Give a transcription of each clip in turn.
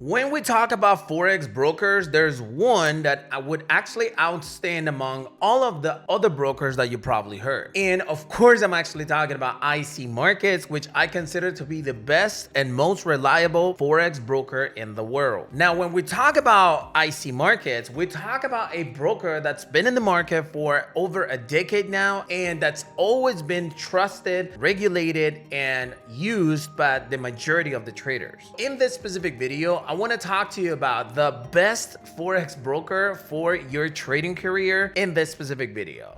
When we talk about Forex brokers, there's one that I would actually outstand among all of the other brokers that you probably heard. And of course, I'm actually talking about IC Markets, which I consider to be the best and most reliable Forex broker in the world. Now, when we talk about IC Markets, we talk about a broker that's been in the market for over a decade now, and that's always been trusted, regulated, and used by the majority of the traders. In this specific video, I want to talk to you about the best Forex broker for your trading career in this specific video.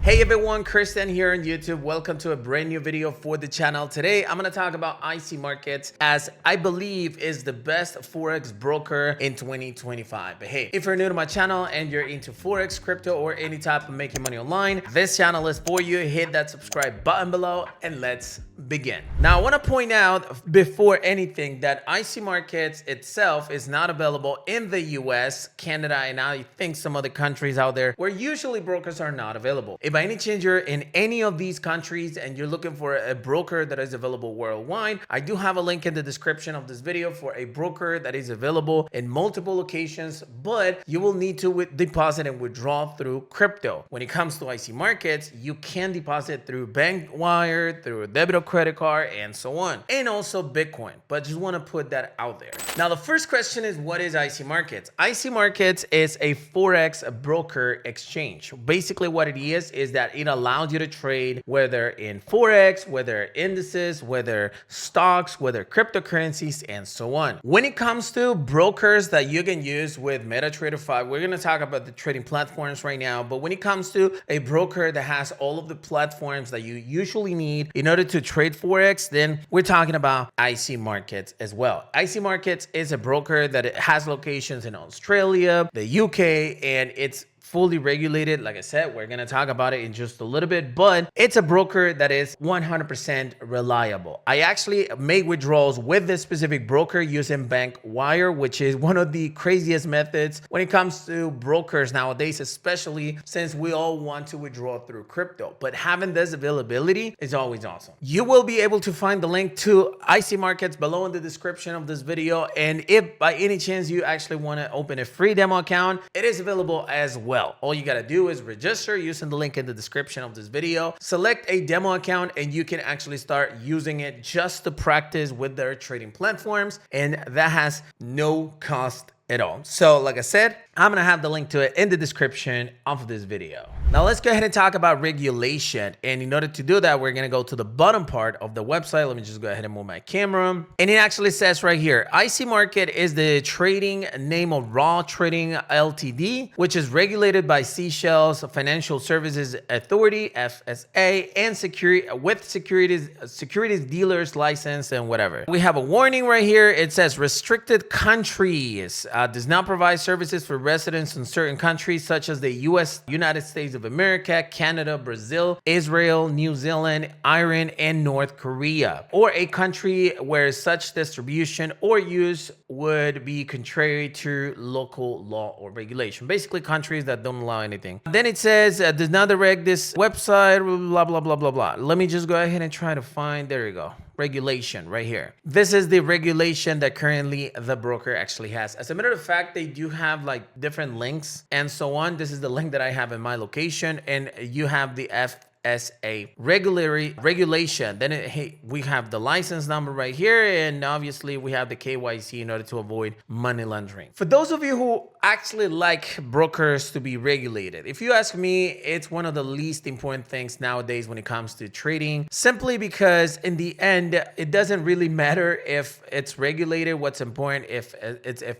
Hey everyone, Christian here on YouTube. Welcome to a brand new video for the channel. Today, I'm going to talk about IC Markets, as I believe is the best Forex broker in 2025. But hey, if you're new to my channel and you're into Forex, crypto, or any type of making money online, this channel is for you. Hit that subscribe button below and let's begin. Now, I want to point out before anything that IC Markets itself is not available in the US, Canada, and I think some other countries out there where usually brokers are not available. If by any chance you're in any of these countries and you're looking for a broker that is available worldwide, I do have a link in the description of this video for a broker that is available in multiple locations, but you will need to deposit and withdraw through crypto. When it comes to IC Markets, you can deposit through bank wire, through a debit or credit card, and so on, and also Bitcoin, but just want to put that out there. Now, the first question is, what is IC Markets? IC Markets is a Forex broker exchange. Basically, what it is that it allows you to trade whether in Forex, whether indices, whether stocks, whether cryptocurrencies, and so on. When it comes to brokers that you can use with MetaTrader 5, we're going to talk about the trading platforms right now, but when it comes to a broker that has all of the platforms that you usually need in order to trade Forex, then we're talking about IC Markets as well. IC Markets is a broker that has locations in Australia, the UK, and it's fully regulated. Like I said, we're going to talk about it in just a little bit, but it's a broker that is 100% reliable. I actually make withdrawals with this specific broker using bank wire, which is one of the craziest methods when it comes to brokers nowadays, especially since we all want to withdraw through crypto. But having this availability is always awesome. You will be able to find the link to IC Markets below in the description of this video. And if by any chance you actually want to open a free demo account, it is available as well. All you got to do is register using the link in the description of this video, select a demo account, and you can actually start using it just to practice with their trading platforms. And that has no cost at all. So like I said, I'm going to have the link to it in the description of this video. Now let's go ahead and talk about regulation. And in order to do that, we're going to go to the bottom part of the website. Let me just go ahead and move my camera. And it actually says right here, IC Market is the trading name of Raw Trading Ltd, which is regulated by Seychelles Financial Services Authority, FSA, and securities dealers license and whatever. We have a warning right here. It says restricted countries, does not provide services for residents in certain countries such as the US, United States of America, Canada, Brazil, Israel, New Zealand, Iran, and North Korea, or a country where such distribution or use would be contrary to local law or regulation. Basically, countries that don't allow anything. Then it says does not direct this website, blah, blah, blah, blah, blah. Let me just go ahead and try to find, there you go. Regulation right here. This is the regulation that currently the broker actually has. As a matter of fact, they do have like different links and so on. This is the link that I have in my location, and you have the FSA regulation. Then we have the license number right here, and obviously we have the KYC in order to avoid money laundering. For those of you who actually like brokers to be regulated, if you ask me, it's one of the least important things nowadays when it comes to trading, simply because in the end, it doesn't really matter if it's regulated. What's important if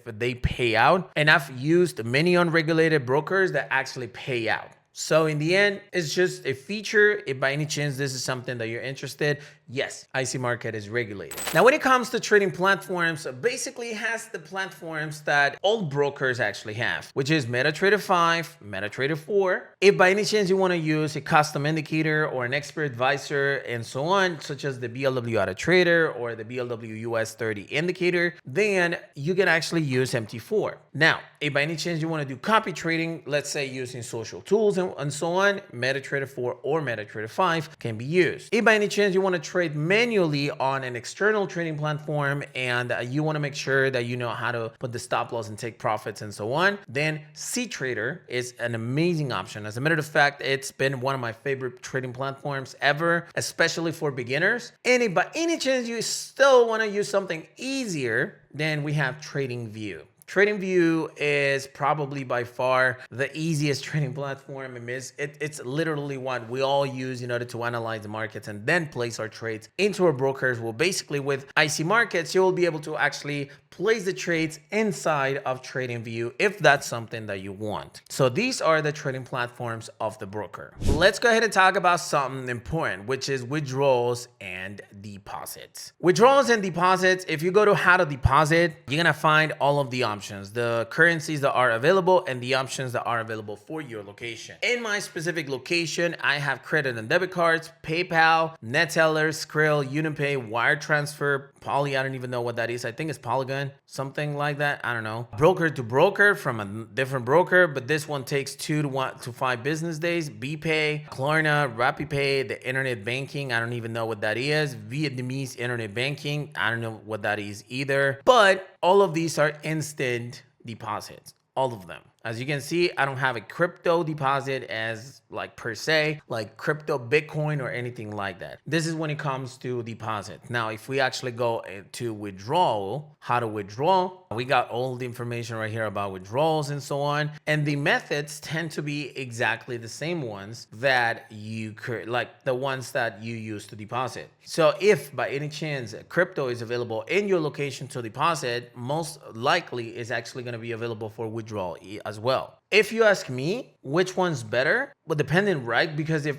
they pay out. And I've used many unregulated brokers that actually pay out. So in the end, it's just a feature. If by any chance this is something that you're interested, yes, IC Market is regulated. Now, when it comes to trading platforms, basically it has the platforms that all brokers actually have, which is MetaTrader 5, MetaTrader 4. If by any chance you want to use a custom indicator or an expert advisor and so on, such as the BLW Auto Trader or the BLW US 30 indicator, then you can actually use MT4. Now, if by any chance you want to do copy trading, let's say using social tools and and so on, MetaTrader 4 or MetaTrader 5 can be used. If by any chance you want to trade manually on an external trading platform and you want to make sure that you know how to put the stop loss and take profits and so on, then CTrader is an amazing option. As a matter of fact, it's been one of my favorite trading platforms ever, especially for beginners. And if by any chance you still want to use something easier, then we have TradingView. TradingView is probably by far the easiest trading platform. It's literally what we all use in order to analyze the markets and then place our trades into our brokers. Well, basically with IC Markets, you will be able to actually place the trades inside of TradingView if that's something that you want. So these are the trading platforms of the broker. Let's go ahead and talk about something important, which is withdrawals and deposits. Withdrawals and deposits, if you go to how to deposit, you're gonna find all of the options, the currencies that are available and the options that are available for your location. In my specific location, I have credit and debit cards, PayPal, NetTeller, Skrill, UnionPay, wire transfer, Poly, I don't even know what that is. I think it's Polygon, something like that. I don't know. Broker to broker from a different broker, but this one takes 2 to 5 business days. BPay, Klarna, RappiPay, the internet banking. I don't even know what that is. Vietnamese internet banking. I don't know what that is either. But all of these are instant deposits. All of them. As you can see, I don't have a crypto deposit as like per se, like crypto Bitcoin or anything like that. This is when it comes to deposit. Now, if we actually go to withdrawal, how to withdraw, we got all the information right here about withdrawals and so on. And the methods tend to be exactly the same ones that you could, like the ones that you use to deposit. So if by any chance crypto is available in your location to deposit, most likely is actually going to be available for withdrawal as well. If you ask me which one's better, well, depending, right? Because if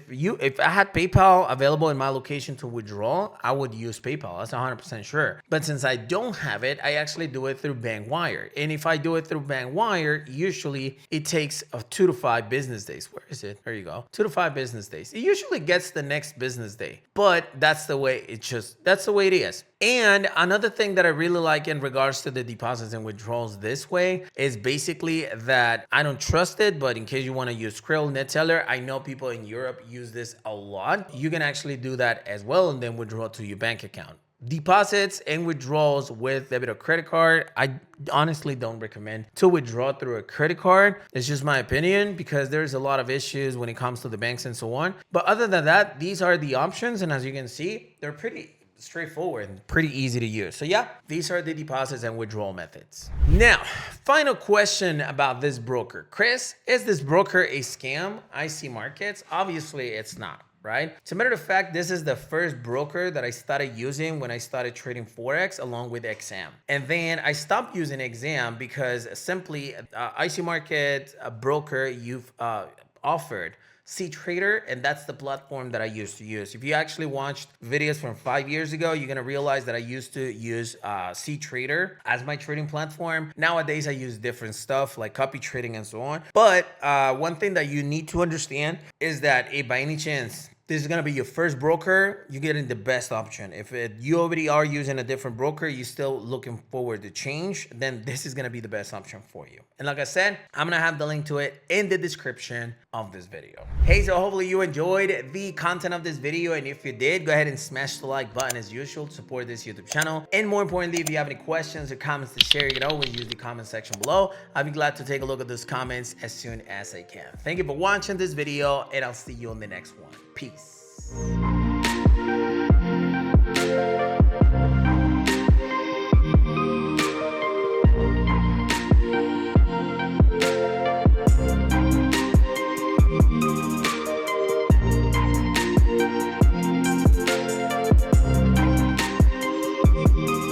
I had PayPal available in my location to withdraw, I would use PayPal. That's 100% sure. But since I don't have it, I actually do it through bank wire. And if I do it through bank wire, usually it takes 2 to 5 business days. Where is it? There you go. 2 to 5 business days. It usually gets the next business day, but that's the way that's the way it is. And another thing that I really like in regards to the deposits and withdrawals this way is basically that I don't trust it, but in case you want to use Skrill, NetTeller, I know people in Europe use this a lot. You can actually do that as well and then withdraw to your bank account. Deposits and withdrawals with debit or credit card, I honestly don't recommend to withdraw through a credit card. It's just my opinion because there's a lot of issues when it comes to the banks and so on. But other than that, these are the options. And as you can see, they're pretty straightforward and pretty easy to use. So yeah, these are the deposits and withdrawal methods. Now, final question about this broker. Chris, is this broker a scam? IC Markets? Obviously, it's not. Right? As a matter of fact, this is the first broker that I started using when I started trading Forex along with XM. And then I stopped using XM because simply IC Market broker you've offered CTrader, and that's the platform that I used to use. If you actually watched videos from 5 years ago, you're gonna realize that I used to use CTrader as my trading platform. Nowadays, I use different stuff like copy trading and so on. But one thing that you need to understand is that if by any chance this is going to be your first broker, you're getting the best option. If you already are using a different broker, you're still looking forward to change, then this is going to be the best option for you. And like I said, I'm going to have the link to it in the description of this video. Hey, so hopefully you enjoyed the content of this video. And if you did, go ahead and smash the like button as usual to support this YouTube channel. And more importantly, if you have any questions or comments to share, you can always use the comment section below. I'll be glad to take a look at those comments as soon as I can. Thank you for watching this video, and I'll see you on the next one. Peace.